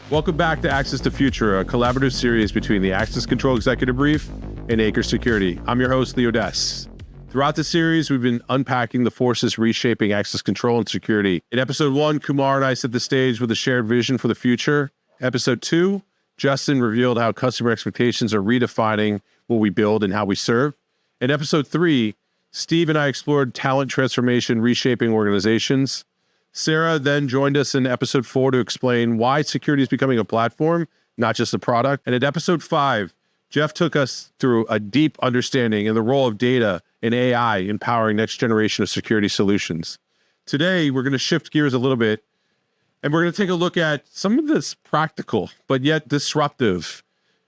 Welcome back to Access to Future, a collaborative series between the Access Control Executive Brief and Acre Security. I'm your host, Odess. Throughout the series, we've been unpacking the forces reshaping access control and security. In episode 1, Kumar and I set the stage with a shared vision for the future. Episode 2, Justin revealed how customer expectations are redefining what we build and how we serve. In episode 3, Steve and I explored talent transformation reshaping organizations. Sarah then joined us in episode 4 to explain why security is becoming a platform, not just a product. And in episode 5, Jeff took us through a deep understanding in the role of data and AI empowering next generation of security solutions. Today, we're going to shift gears a little bit, and we're going to take a look at some of this practical, but yet disruptive.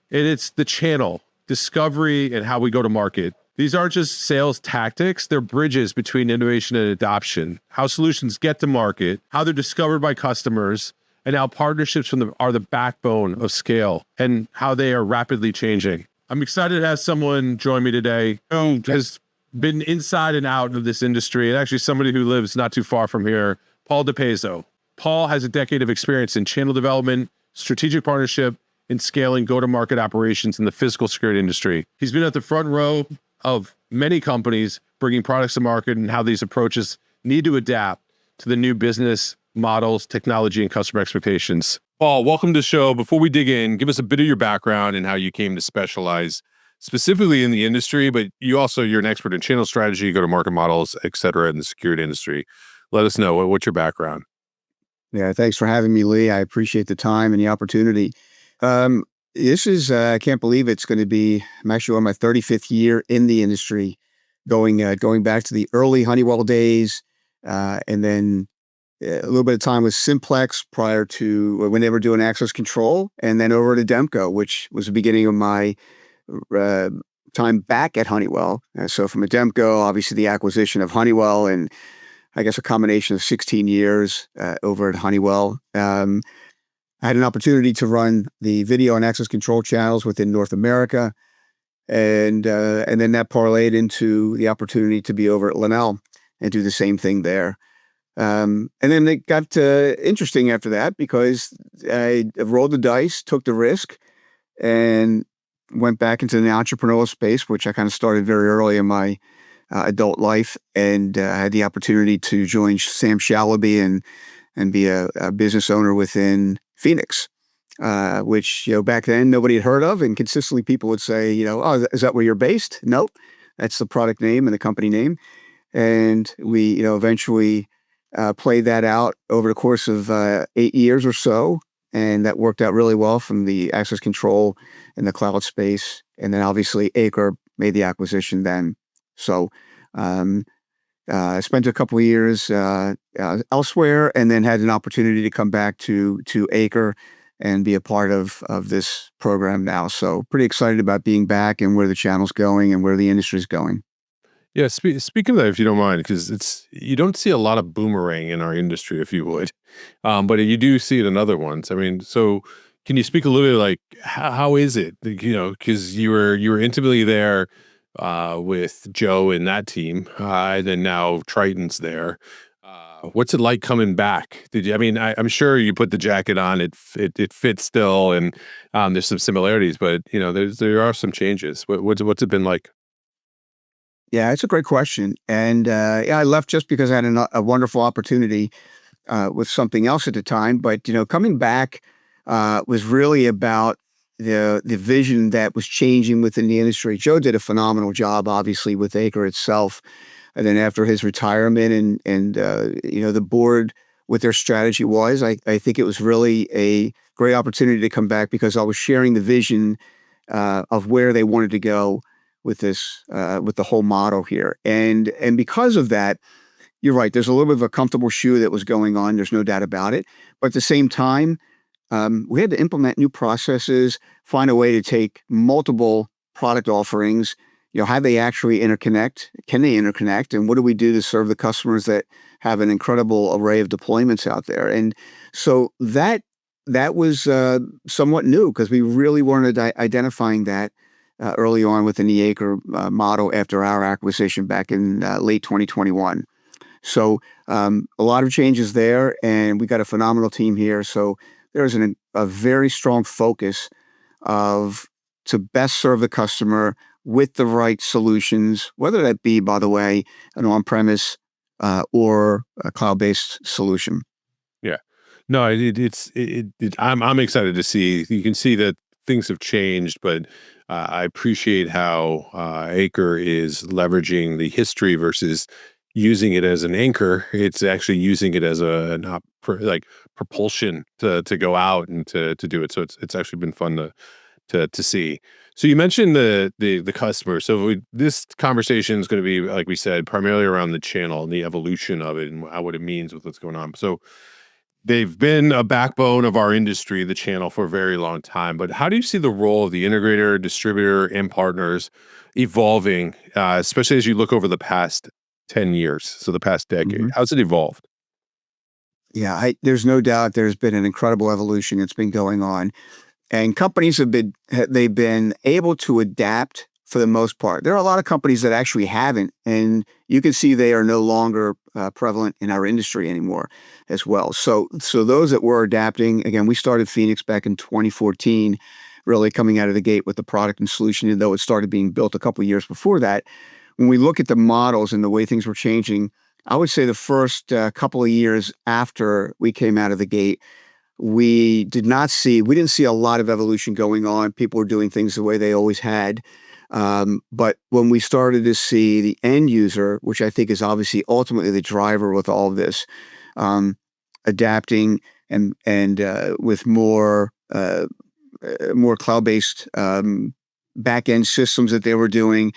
And it's the channel, discovery, and how we go to market. These aren't just sales tactics, they're bridges between innovation and adoption, how solutions get to market, how they're discovered by customers, and how partnerships are the backbone of scale, and how they are rapidly changing. I'm excited to have someone join me today who has been inside and out of this industry, and actually somebody who lives not too far from here, Paul DiPeso. Paul has a decade of experience in channel development, strategic partnership, and scaling go-to-market operations in the physical security industry. He's been at the front row of many companies bringing products to market and how these approaches need to adapt to the new business models, technology, and customer expectations. Paul, welcome to the show. Before we dig in, give us a bit of your background and how you came to specialize specifically in the industry, but you're an expert in channel strategy, go-to-market models, et cetera, in the security industry. Let us know, what's your background? Yeah, thanks for having me, Lee. I appreciate the time and the opportunity. This is, I can't believe I'm actually on my 35th year in the industry, going back to the early Honeywell days, and then a little bit of time with Simplex prior to when they were doing access control, and then over to Demco, which was the beginning of my time back at Honeywell. So from a Demco, obviously the acquisition of Honeywell, and I guess a combination of 16 years over at Honeywell. I had an opportunity to run the video and access control channels within North America, and then that parlayed into the opportunity to be over at Linnell and do the same thing there. And then it got interesting after that because I rolled the dice, took the risk, and went back into the entrepreneurial space, which I kind of started very early in my adult life, and had the opportunity to join Sam Shalaby and be a business owner within Phoenix, which, back then nobody had heard of, and consistently people would say, oh, is that where you're based? Nope, that's the product name and the company name. And we, eventually played that out over the course of 8 years or so, and that worked out really well from the access control in the cloud space. And then obviously Acre made the acquisition then. So I spent a couple of years elsewhere, and then had an opportunity to come back to Acre and be a part of this program now. So pretty excited about being back and where the channel's going and where the industry's going. Yeah, speak of that, if you don't mind, because you don't see a lot of boomerang in our industry, if you would, but you do see it in other ones. I mean, so can you speak a little bit like how is it? Because you were intimately there with Joe and that team, and then now Triton's there. What's it like coming back? I'm sure you put the jacket on, it fits still, and there's some similarities, but there are some changes. What's it been like? Yeah, it's a great question. And I left just because I had a wonderful opportunity with something else at the time. But, coming back was really about the vision that was changing within the industry. Joe did a phenomenal job, obviously, with Acre itself. And then after his retirement and the board, what their strategy was, I think it was really a great opportunity to come back because I was sharing the vision of where they wanted to go with this, with the whole model here. And because of that, you're right, there's a little bit of a comfortable shoe that was going on. There's no doubt about it. But at the same time, we had to implement new processes, find a way to take multiple product offerings, how they actually interconnect, can they interconnect, and what do we do to serve the customers that have an incredible array of deployments out there? And so that that was somewhat new because we really weren't identifying that early on within the Acre model after our acquisition back in late 2021. So a lot of changes there, and we got a phenomenal team here. So there's a very strong focus of to best serve the customer with the right solutions, whether that be, by the way, an on-premise or a cloud-based solution. Yeah. No, I'm excited to see. You can see that things have changed, but I appreciate how Acre is leveraging the history versus using it as an anchor. It's actually using it as like propulsion to go out and to do it. So it's actually been fun to see. So you mentioned the customer. So this conversation is going to be, like we said, primarily around the channel and the evolution of it and what it means with what's going on. So they've been a backbone of our industry, the channel, for a very long time. But how do you see the role of the integrator, distributor, and partners evolving, especially as you look over the past 10 years, so the past decade? Mhm. How's it evolved? Yeah, there's no doubt there's been an incredible evolution that's been going on. And companies they've been able to adapt for the most part. There are a lot of companies that actually haven't, and you can see they are no longer prevalent in our industry anymore as well. So those that were adapting, again, we started Phoenix back in 2014, really coming out of the gate with the product and solution, even though it started being built a couple of years before that. When we look at the models and the way things were changing, I would say the first couple of years after we came out of the gate, we didn't see a lot of evolution going on. People were doing things the way they always had. But when we started to see the end user, which I think is obviously ultimately the driver with all of this, adapting and with more cloud-based back-end systems that they were doing,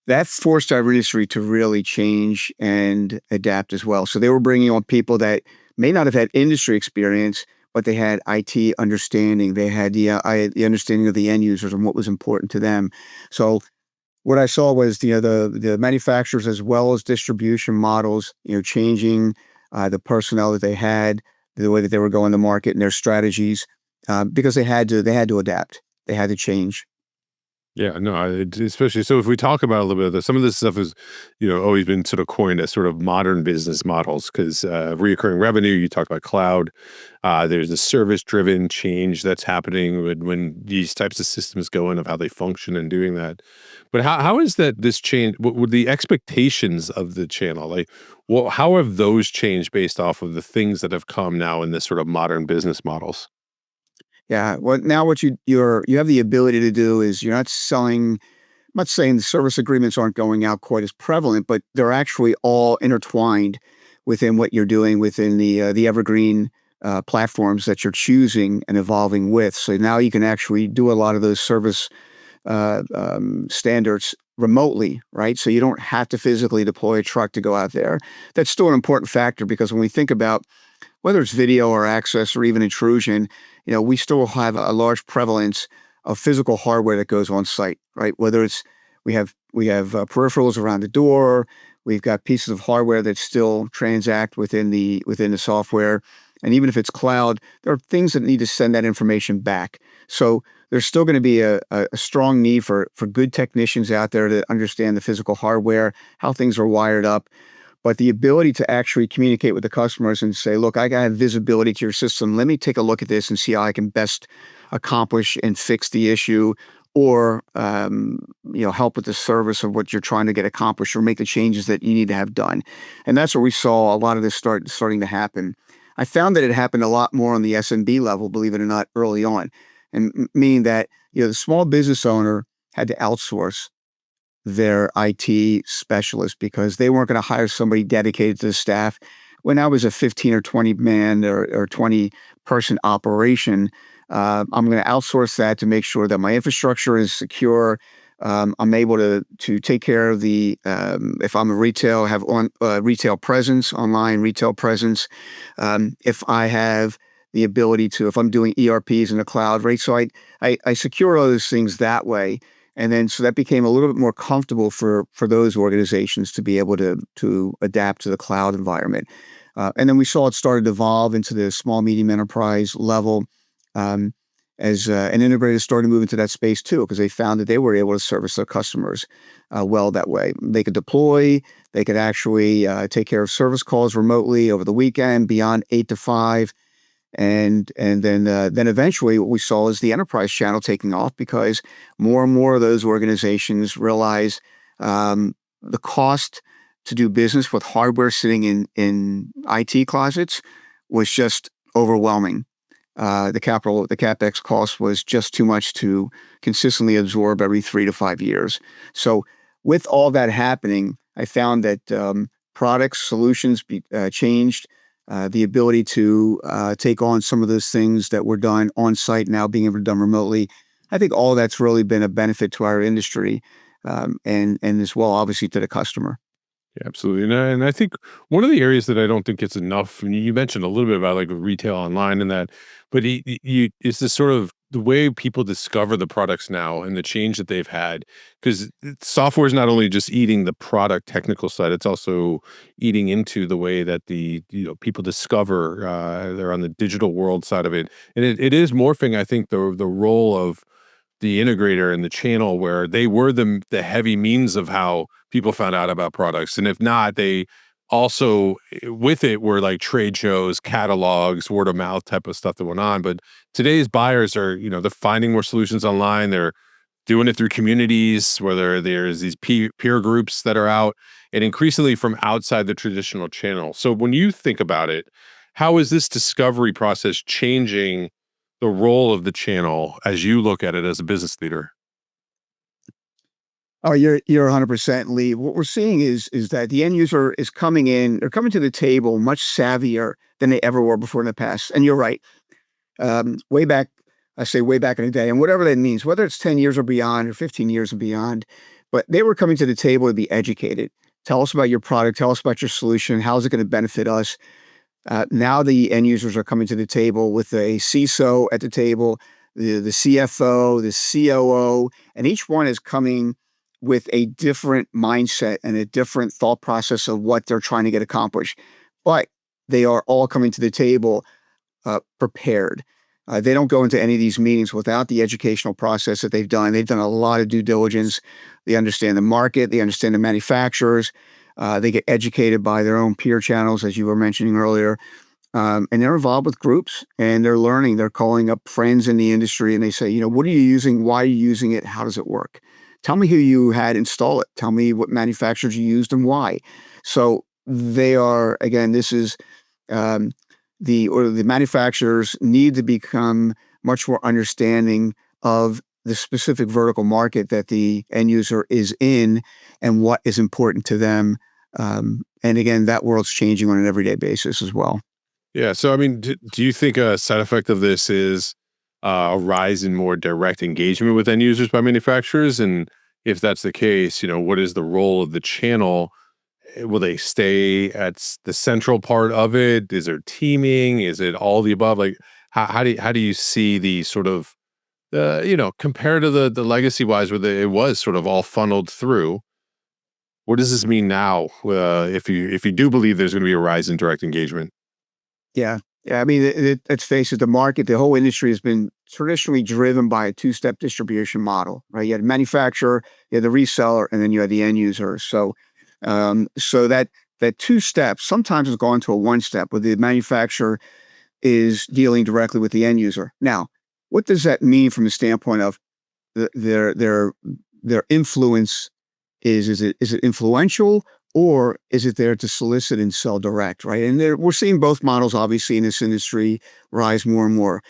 that forced our industry to really change and adapt as well. So they were bringing on people that may not have had industry experience, but they had IT understanding. They had the understanding of the end users and what was important to them. So what I saw was the manufacturers as well as distribution models, changing the personnel that they had, the way that they were going to market and their strategies, because they had to adapt. They had to change. Yeah, no, especially so if we talk about a little bit of this, some of this stuff is, always been sort of coined as sort of modern business models because reoccurring revenue, you talked about cloud, there's a service driven change that's happening when these types of systems go in of how they function and doing that. But how is that this change? What would the expectations of the channel like? Well, how have those changed based off of the things that have come now in this sort of modern business models? Yeah. Well, now what you have the ability to do is you're not selling. I'm not saying the service agreements aren't going out quite as prevalent, but they're actually all intertwined within what you're doing within the evergreen platforms that you're choosing and evolving with. So now you can actually do a lot of those service standards remotely, right? So you don't have to physically deploy a truck to go out there. That's still an important factor because when we think about whether it's video or access or even intrusion, we still have a large prevalence of physical hardware that goes on site, right? Whether it's we have peripherals around the door, we've got pieces of hardware that still transact within the software, and even if it's cloud, there are things that need to send that information back. So there's still going to be a strong need for good technicians out there to understand the physical hardware, how things are wired up. But the ability to actually communicate with the customers and say, look, I got visibility to your system. Let me take a look at this and see how I can best accomplish and fix the issue or help with the service of what you're trying to get accomplished or make the changes that you need to have done. And that's where we saw a lot of this starting to happen. I found that it happened a lot more on the SMB level, believe it or not, early on. And meaning that the small business owner had to outsource their IT specialist because they weren't going to hire somebody dedicated to the staff. When I was a 15 or 20 man or 20 person operation, I'm going to outsource that to make sure that my infrastructure is secure. I'm able to take care of if I'm a retail, have retail presence, online retail presence. If I have the ability to, if I'm doing ERPs in the cloud, right? So I secure all those things that way. And then, so that became a little bit more comfortable for those organizations to be able to adapt to the cloud environment. And then we saw it started to evolve into the small, medium enterprise level um, as an integrator started to move into that space too, because they found that they were able to service their customers well that way. They could deploy, they could actually take care of service calls remotely over the weekend beyond 8 to 5. And then eventually what we saw is the enterprise channel taking off because more and more of those organizations realize the cost to do business with hardware sitting in IT closets was just overwhelming. The CapEx cost was just too much to consistently absorb every 3 to 5 years. So with all that happening, I found that products, solutions changed. The ability to take on some of those things that were done on site now being able to done remotely. I think all that's really been a benefit to our industry and as well, obviously, to the customer. Yeah, absolutely. And I think one of the areas that I don't think gets enough, and you mentioned a little bit about like retail online and that, but is this sort of the way people discover the products now and the change that they've had, because software is not only just eating the product technical side, it's also eating into the way that the people discover. They're on the digital world side of it, and it is morphing. I think the role of the integrator and the channel where they were the heavy means of how people found out about products. And if not, they also with it were like trade shows, catalogs, word of mouth type of stuff that went on. But today's buyers are, they're finding more solutions online. They're doing it through communities where there's these peer groups that are out and increasingly from outside the traditional channel. So when you think about it, how is this discovery process changing the role of the channel as you look at it as a business leader? Oh, you're 100% Lee. What we're seeing is that the end user is coming in, they're coming to the table much savvier than they ever were before in the past. And you're right. Way back, I say way back in the day, and whatever that means, whether it's 10 years or beyond or 15 years and beyond, but they were coming to the table to be educated. Tell us about your product, tell us about your solution, how is it going to benefit us? Now the end users are coming to the table with a CISO at the table, the CFO, the COO, and each one is coming with a different mindset and a different thought process of what they're trying to get accomplished. But they are all coming to the table prepared. They don't go into any of these meetings without the educational process that they've done. They've done a lot of due diligence. They understand the market. They understand the manufacturers. They get educated by their own peer channels, as you were mentioning earlier. And they're involved with groups and they're learning. They're calling up friends in the industry and they say, what are you using? Why are you using it? How does it work? Tell me who you had install it. Tell me what manufacturers you used and why. So they are, again, this is the manufacturers need to become much more understanding of the specific vertical market that the end user is in and what is important to them. And again, that world's changing on an everyday basis as well. Yeah. So, I mean, do you think a side effect of this is a rise in more direct engagement with end users by manufacturers? And if that's the case, what is the role of the channel? Will they stay at the central part of it? Is there teaming? Is it all the above? Like, how do you see the sort of compared to the legacy wise, where it was sort of all funneled through? What does this mean now? If you do believe there's going to be a rise in direct engagement? Yeah. Yeah. I mean, let's face it, the market, the whole industry has been traditionally driven by a two-step distribution model, right? You had a manufacturer, you had the reseller, and then you had the end user. So that two steps sometimes has gone to a one step where the manufacturer is dealing directly with the end user. Now, what does that mean from the standpoint of their influence? Is it influential or is it there to solicit and sell direct, right? And we're seeing both models obviously in this industry rise more and more.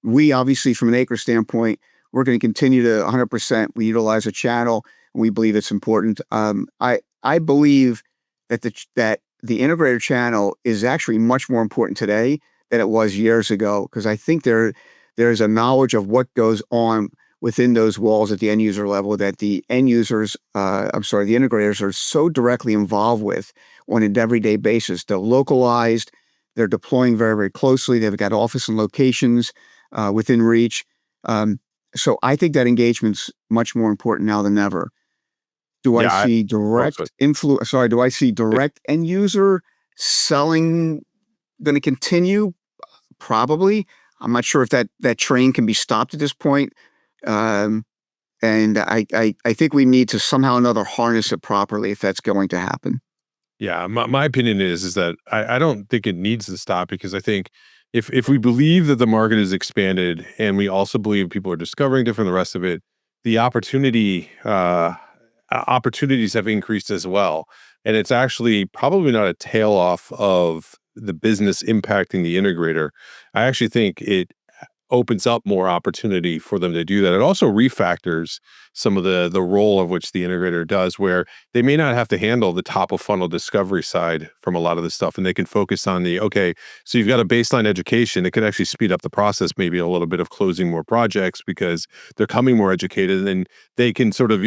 We obviously, from an Acre standpoint, we're going to continue to 100%. We utilize a channel, and we believe it's important. I believe that the integrator channel is actually much more important today than it was years ago because I think there's a knowledge of what goes on within those walls at the end user level that the end users, the integrators are so directly involved with on an everyday basis. They're localized. They're deploying very, very closely. They've got office and locations within reach. So I think that engagement's much more important now than ever. Do I Yeah. see direct influence? Sorry, do I see direct end user Selling going to continue? Probably. I'm not sure if that train can be stopped at this point. Um, and I think we need to somehow or another harness it properly if that's going to happen. Yeah, my opinion is that I don't think it needs to stop because I think if we believe that the market is expanded and we also believe people are discovering different the rest of it, the opportunities have increased as well. And it's actually probably not a tail off of the business impacting the integrator. I actually think it opens up more opportunity for them to do that. It also refactors some of the role of which the integrator does, where they may not have to handle the top of funnel discovery side from a lot of the stuff, and they can focus on the okay. So you've got a baseline education. It could actually speed up the process, maybe a little bit of closing more projects because they're coming more educated, and they can sort of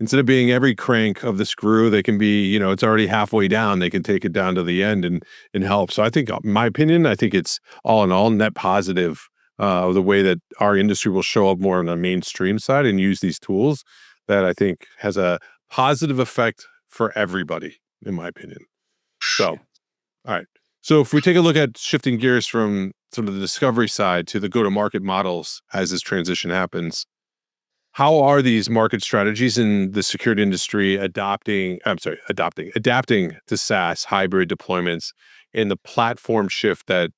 instead of being every crank of the screw, they can be it's already halfway down. They can take it down to the end and help. So I think, my opinion, I think it's all in all net positive the way that our industry will show up more on the mainstream side and use these tools that I think has a positive effect for everybody, in my opinion. So, all right. So if we take a look at shifting gears from sort of the discovery side to the go-to-market models as this transition happens, how are these market strategies in the security industry adapting to SaaS hybrid deployments and the platform shift that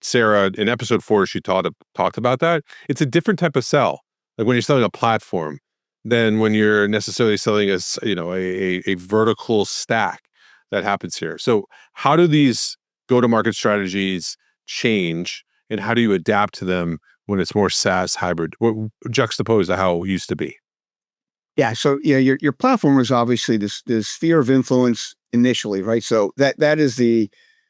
Sarah, in episode 4, she talked about that. It's a different type of sell. Like when you're selling a platform than when you're necessarily selling a vertical stack that happens here. So how do these go-to-market strategies change and how do you adapt to them when it's more SaaS hybrid, juxtaposed to how it used to be? Yeah. So yeah, your platform is obviously this sphere of influence initially, right? So that is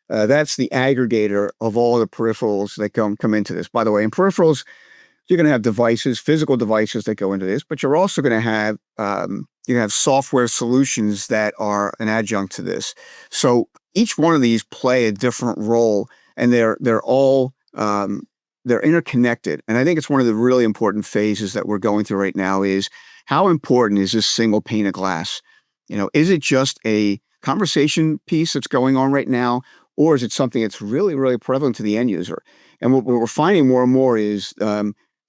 that's the aggregator of all the peripherals that come into this. By the way, in peripherals, you're going to have devices, physical devices that go into this, but you're also going to have software solutions that are an adjunct to this. So each one of these play a different role, and they're all they're interconnected. And I think it's one of the really important phases that we're going through right now is how important is this single pane of glass? Is it just a conversation piece that's going on right now, or is it something that's really, really prevalent to the end user? And what we're finding more and more is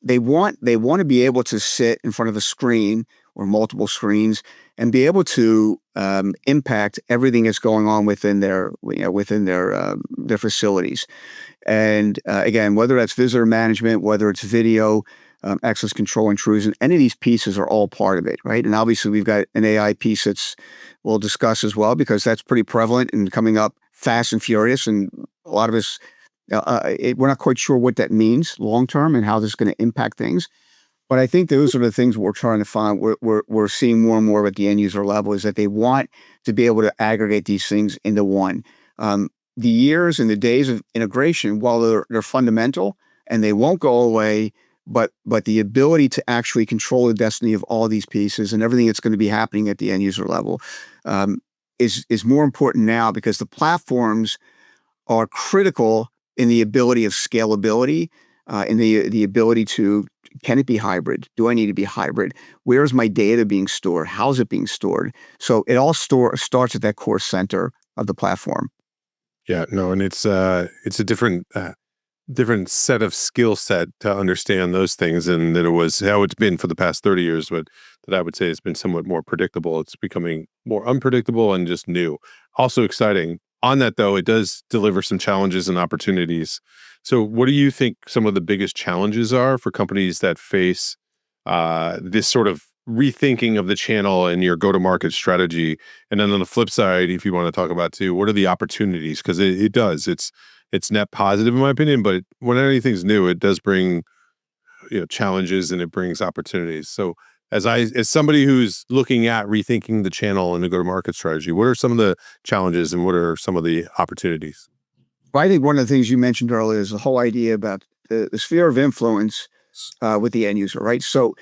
they want to be able to sit in front of a screen or multiple screens and be able to impact everything that's going on within their facilities. And again, whether that's visitor management, whether it's video, access control intrusion, any of these pieces are all part of it, right? And obviously, we've got an AI piece that's we'll discuss as well because that's pretty prevalent and coming up fast and furious. And a lot of us, we're not quite sure what that means long term and how this is going to impact things. But I think those are the things we're trying to find. We're seeing more and more at the end user level is that they want to be able to aggregate these things into one. The years and the days of integration, while they're fundamental and they won't go away, but the ability to actually control the destiny of all these pieces and everything that's going to be happening at the end user level is more important now because the platforms are critical in the ability of scalability, in the ability to, can it be hybrid? Do I need to be hybrid? Where is my data being stored? How's it being stored? So it all starts at that core center of the platform. Yeah, no, and it's a different set of skill set to understand those things, and that it was how it's been for the past 30 years. But that I would say has been somewhat more predictable. It's becoming more unpredictable and just new. Also exciting. On that though, it does deliver some challenges and opportunities. So, what do you think some of the biggest challenges are for companies that face this sort of rethinking of the channel and your go-to-market strategy? And then on the flip side, if you want to talk about too, what are the opportunities? Because it does. It's net positive in my opinion, but when anything's new, it does bring challenges and it brings opportunities. So as somebody who's looking at rethinking the channel and the go-to-market strategy, what are some of the challenges and what are some of the opportunities? Well, I think one of the things you mentioned earlier is the whole idea about the sphere of influence with the end user, right? So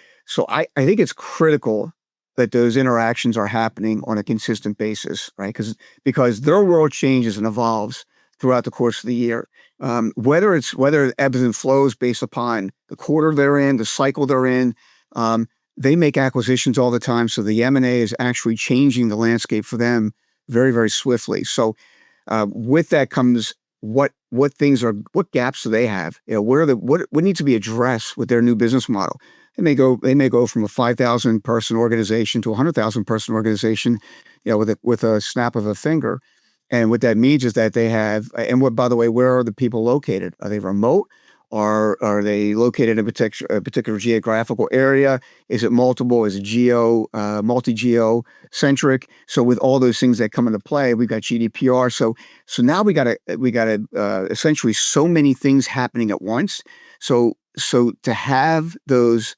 I think it's critical that those interactions are happening on a consistent basis, right? Because their world changes and evolves throughout the course of the year. Whether it ebbs and flows based upon the quarter they're in, the cycle they're in. They make acquisitions all the time, so the M&A is actually changing the landscape for them very, very swiftly. So With that comes what gaps do they have? What needs to be addressed with their new business model? They may go from a 5,000 person organization to a 100,000 person organization, with a snap of a finger. And what that means is that they have, and what, by the way, where are the people located? Are they remote? Or are they located in a particular geographical area? Is it multiple? Is it multi-geo centric? So with all those things that come into play, we've got GDPR. So now we got essentially so many things happening at once. So to have those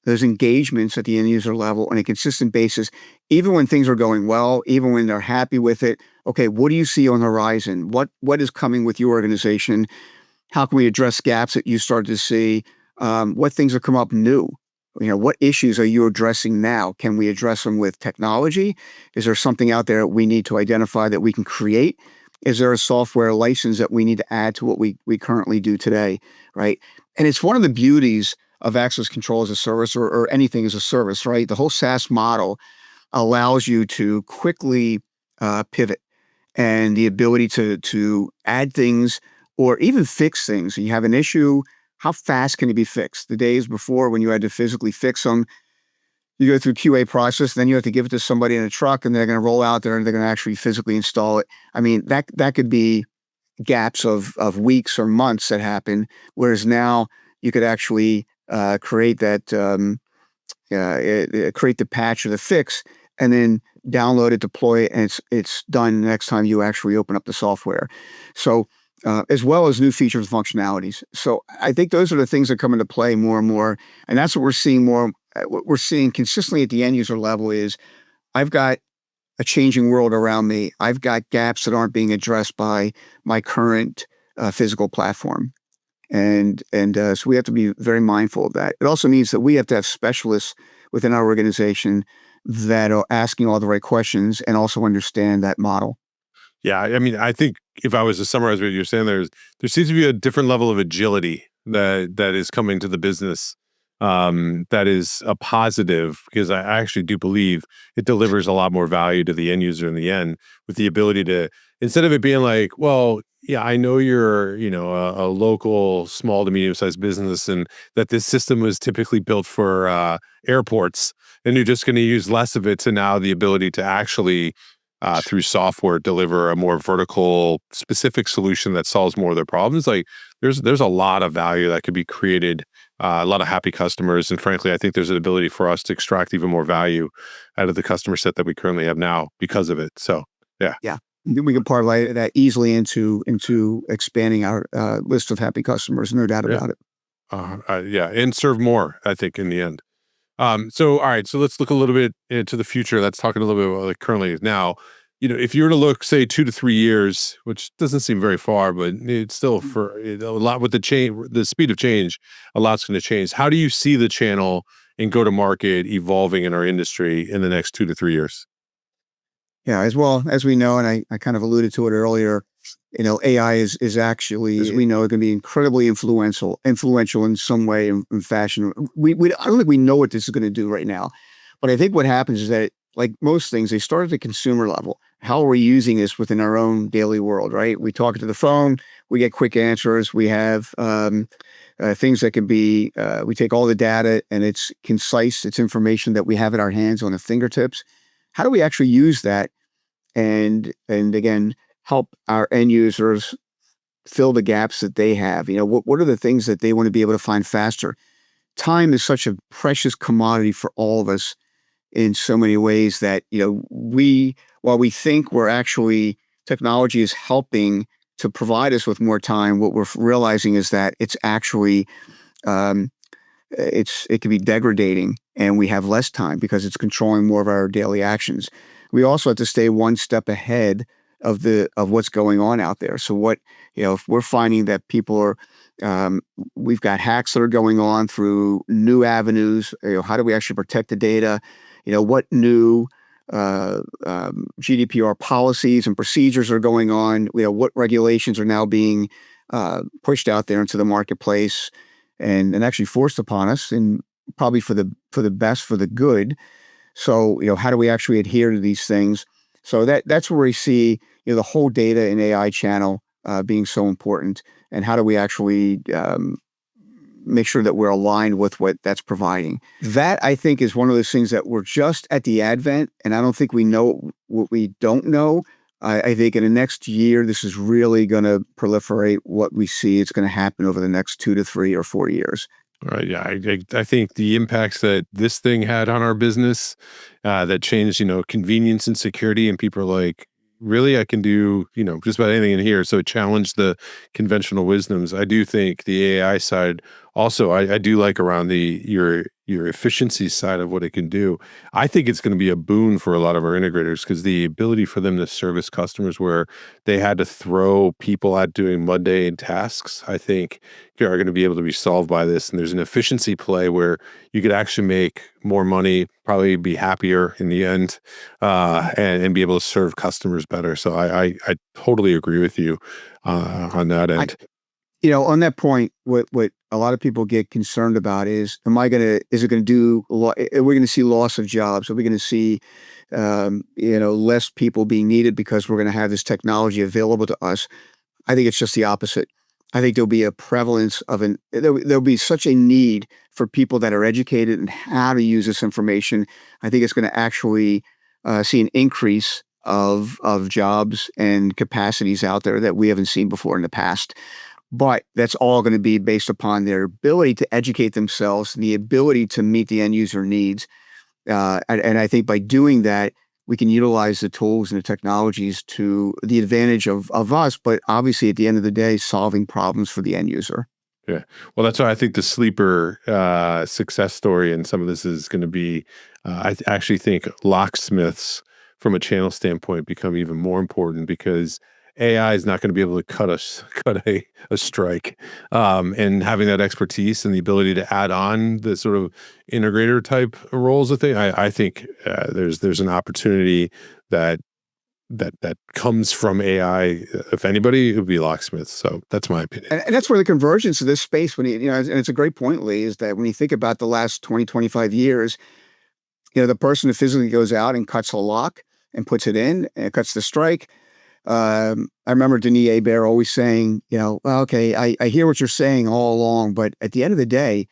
engagements at the end user level on a consistent basis, even when things are going well, even when they're happy with it. Okay, what do you see on the horizon? What is coming with your organization? How can we address gaps that you started to see? What things have come up new? What issues are you addressing now? Can we address them with technology? Is there something out there we need to identify that we can create? Is there a software license that we need to add to what we currently do today, right? And it's one of the beauties of access control as a service or anything as a service, right? The whole SaaS model allows you to quickly pivot and the ability to add things or even fix things. You have an issue, how fast can it be fixed? The days before when you had to physically fix them, you go through QA process, then you have to give it to somebody in a truck and they're going to roll out there and they're going to actually physically install it. I mean, that could be gaps of weeks or months that happen, whereas now you could actually create the patch or the fix, and then download it, deploy it, and it's done the next time you actually open up the software. So as well as new features and functionalities. So I think those are the things that come into play more and more, and that's what we're seeing more. What we're seeing consistently at the end user level is I've got a changing world around me. I've got gaps that aren't being addressed by my current physical platform. And so we have to be very mindful of that. It also means that we have to have specialists within our organization that are asking all the right questions and also understand that model. Yeah, I mean, I think if I was to summarize what you're saying, there seems to be a different level of agility that is coming to the business. That is a positive because I actually do believe it delivers a lot more value to the end user in the end, with the ability to, instead of it being like, well, yeah, I know you're, a local small to medium sized business, and that this system was typically built for airports, and you're just going to use less of it, to now the ability to actually through software deliver a more vertical specific solution that solves more of their problems. Like there's a lot of value that could be created, a lot of happy customers, and frankly I think there's an ability for us to extract even more value out of the customer set that we currently have now because of it. So Yeah. We can parlay that easily into expanding our list of happy customers, no doubt yeah about it. and serve more, I think, in the end. So all right, so let's look a little bit into the future. Let's talk a little bit about like currently now. If you were to look, say, 2 to 3 years, which doesn't seem very far, but it's still for a lot with the change, the speed of change, a lot's going to change. How do you see the channel and go to market evolving in our industry in the next 2 to 3 years? Yeah, as well as we know, and I kind of alluded to it earlier, AI is actually, as we know, it can be incredibly influential in some way in fashion. I don't think we know what this is going to do right now, but I think what happens is that, like most things, they start at the consumer level. How are we using this within our own daily world, right? We talk to the phone, we get quick answers, we have things that can be, we take all the data and it's concise, it's information that we have at our hands on the fingertips. How do we actually use that and again help our end users fill the gaps that they have? What are the things that they want to be able to find faster? Time is such a precious commodity for all of us in so many ways that while we think we're actually, technology is helping to provide us with more time, what we're realizing is that it's actually um, it can be degrading, and we have less time because it's controlling more of our daily actions. We also have to stay one step ahead of what's going on out there. So if we're finding that people are, we've got hacks that are going on through new avenues. How do we actually protect the data? What new GDPR policies and procedures are going on? What regulations are now being pushed out there into the marketplace and actually forced upon us, and probably for the best, for the good. So how do we actually adhere to these things? So that's where we see the whole data and AI channel being so important, and how do we actually make sure that we're aligned with what that's providing. That, I think, is one of those things that we're just at the advent, and I don't think we know what we don't know. I think in the next year, this is really going to proliferate. What we see, it's going to happen over the next 2 to 3 or 4 years. Right. Yeah. I think the impacts that this thing had on our business, that changed, convenience and security, and people are like, really, I can do, just about anything in here. So it challenged the conventional wisdoms. I do think the AI side also, I do like around your efficiency side of what it can do. I think it's going to be a boon for a lot of our integrators, because the ability for them to service customers where they had to throw people at doing mundane tasks, I think are going to be able to be solved by this. And there's an efficiency play where you could actually make more money, probably be happier in the end, and be able to serve customers better. So I totally agree with you on that end. On that point, what a lot of people get concerned about is, is it going to do, are we going to see loss of jobs? Are we going to see, less people being needed because we're going to have this technology available to us? I think it's just the opposite. I think there'll be a prevalence of there'll be such a need for people that are educated in how to use this information. I think it's going to actually see an increase of jobs and capacities out there that we haven't seen before in the past. But that's all going to be based upon their ability to educate themselves, the ability to meet the end user needs. And I think by doing that, we can utilize the tools and the technologies to the advantage of us, but obviously at the end of the day, solving problems for the end user. Yeah. Well, that's why I think the sleeper success story in some of this is going to be, I actually think locksmiths from a channel standpoint become even more important, because AI is not going to be able to cut a strike, and having that expertise and the ability to add on the sort of integrator type roles of thing. I think there's an opportunity that comes from AI. If anybody, it would be locksmiths. So that's my opinion. And that's where the convergence of this space, and it's a great point, Lee, is that when you think about the last 20, 25 years, the person who physically goes out and cuts a lock and puts it in and cuts the strike. I remember Denis Hebert always saying, well, okay, I hear what you're saying all along, but at the end of the day,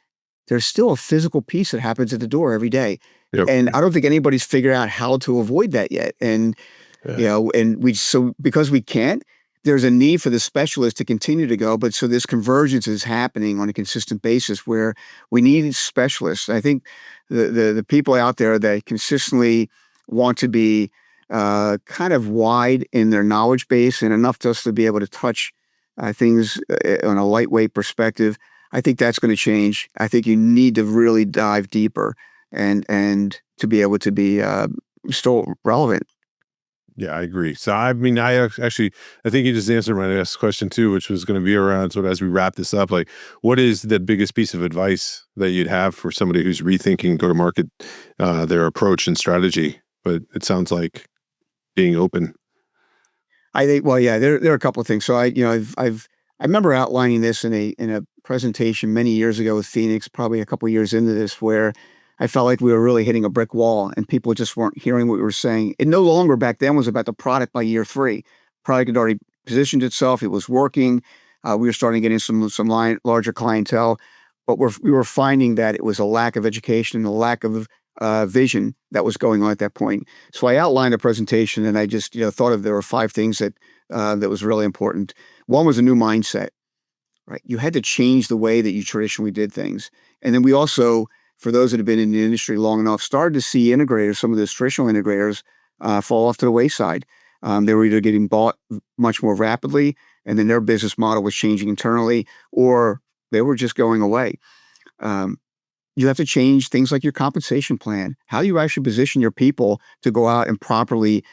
there's still a physical piece that happens at the door every day. Yep. And I don't think anybody's figured out how to avoid that yet. And, because we can't, there's a need for the specialists to continue to go. But so this convergence is happening on a consistent basis where we need specialists. I think the people out there that consistently want to be kind of wide in their knowledge base and enough just to be able to touch things on a lightweight perspective, I think that's going to change. I think you need to really dive deeper and to be able to be still relevant. Yeah, I agree. So, I mean, I think you just answered my next question too, which was going to be around sort of as we wrap this up, like, what is the biggest piece of advice that you'd have for somebody who's rethinking go-to-market, their approach and strategy? But it sounds like being open. I think, well, yeah, there are a couple of things. So I remember outlining this in a presentation many years ago with Phoenix, probably a couple of years into this, where I felt like we were really hitting a brick wall and people just weren't hearing what we were saying. It no longer back then was about the product by year 3. Product had already positioned itself. It was working. We were starting to get in some larger clientele, but we were finding that it was a lack of education and a lack of vision that was going on at that point. So I outlined a presentation and I just thought there were 5 things that was really important. One was a new mindset, right? You had to change the way that you traditionally did things. And then we also, for those that have been in the industry long enough, started to see integrators, some of those traditional integrators, fall off to the wayside. They were either getting bought much more rapidly and then their business model was changing internally, or they were just going away. You have to change things like your compensation plan. How do you actually position your people to go out and properly,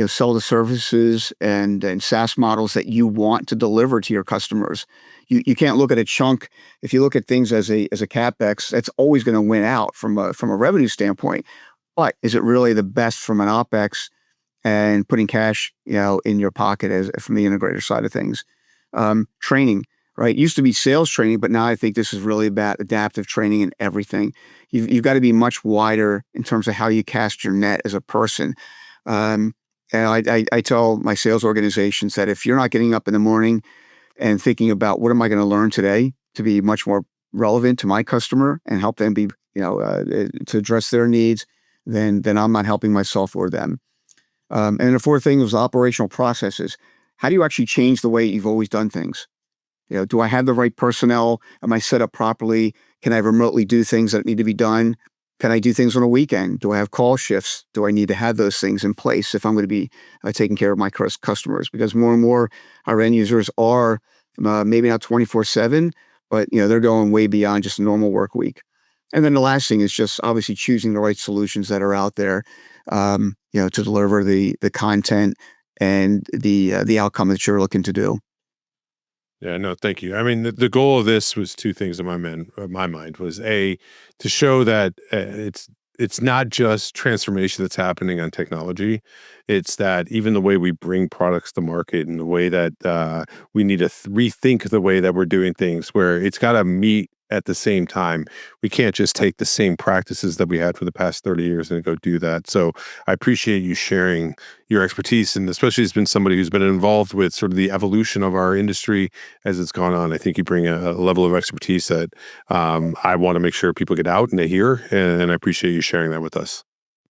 sell the services and SaaS models that you want to deliver to your customers? You can't look at a chunk. If you look at things as a CapEx, that's always going to win out from a revenue standpoint. But is it really the best from an OpEx and putting cash, in your pocket from the integrator side of things? Training. Right. It used to be sales training, but now I think this is really about adaptive training and everything. You've got to be much wider in terms of how you cast your net as a person. And And I tell my sales organizations that if you're not getting up in the morning and thinking about what am I going to learn today to be much more relevant to my customer and help them be, to address their needs, then I'm not helping myself or them. And the fourth thing was operational processes. How do you actually change the way you've always done things? Do I have the right personnel? Am I set up properly? Can I remotely do things that need to be done? Can I do things on a weekend? Do I have call shifts? Do I need to have those things in place if I'm going to be taking care of my customers? Because more and more our end users are maybe not 24/7, but they're going way beyond just a normal work week. And then the last thing is just obviously choosing the right solutions that are out there, to deliver the content and the outcome that you're looking to do. Yeah, no, thank you. I mean, the goal of this was two things in my mind was A, to show that it's not just transformation that's happening on technology. It's that even the way we bring products to market and the way that we need to rethink the way that we're doing things, where it's got to meet at the same time. We can't just take the same practices that we had for the past 30 years and go do that. So I appreciate you sharing your expertise, and especially as been somebody who's been involved with sort of the evolution of our industry as it's gone on. I think you bring a level of expertise that I want to make sure people get out and they hear, and I appreciate you sharing that with us.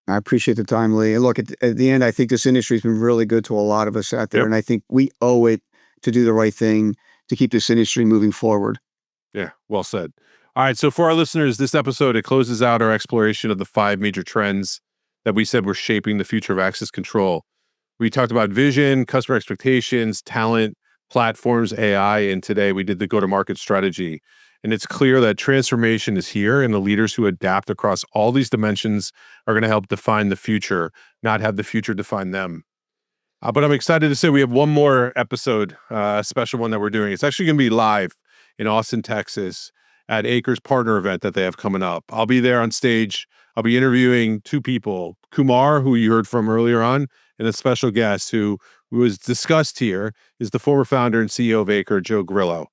I appreciate the time, Lee. And look, at the end, I think this industry has been really good to a lot of us out there, Yep. and I think we owe it to do the right thing to keep this industry moving forward. Yeah, well said. All right, so for our listeners, this episode, it closes out our exploration of the five major trends that we said were shaping the future of access control. We talked about vision, customer expectations, talent, platforms, AI, and today we did the go-to-market strategy. And it's clear that transformation is here, and the leaders who adapt across all these dimensions are going to help define the future, not have the future define them. But I'm excited to say we have one more episode, a special one that we're doing. It's actually going to be live in Austin, Texas, at Acre's partner event that they have coming up. I'll be there on stage. I'll be interviewing two people, Kumar, who you heard from earlier on, and a special guest who was discussed here is the former founder and CEO of Acre, Joe Grillo.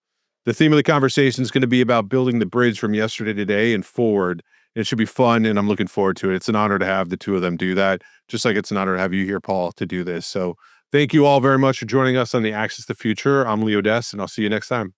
The theme of the conversation is going to be about building the bridge from yesterday, today, and forward. It should be fun, and I'm looking forward to it. It's an honor to have the two of them do that, just like it's an honor to have you here, Paul, to do this. So thank you all very much for joining us on the Access to Future. I'm Odess, and I'll see you next time.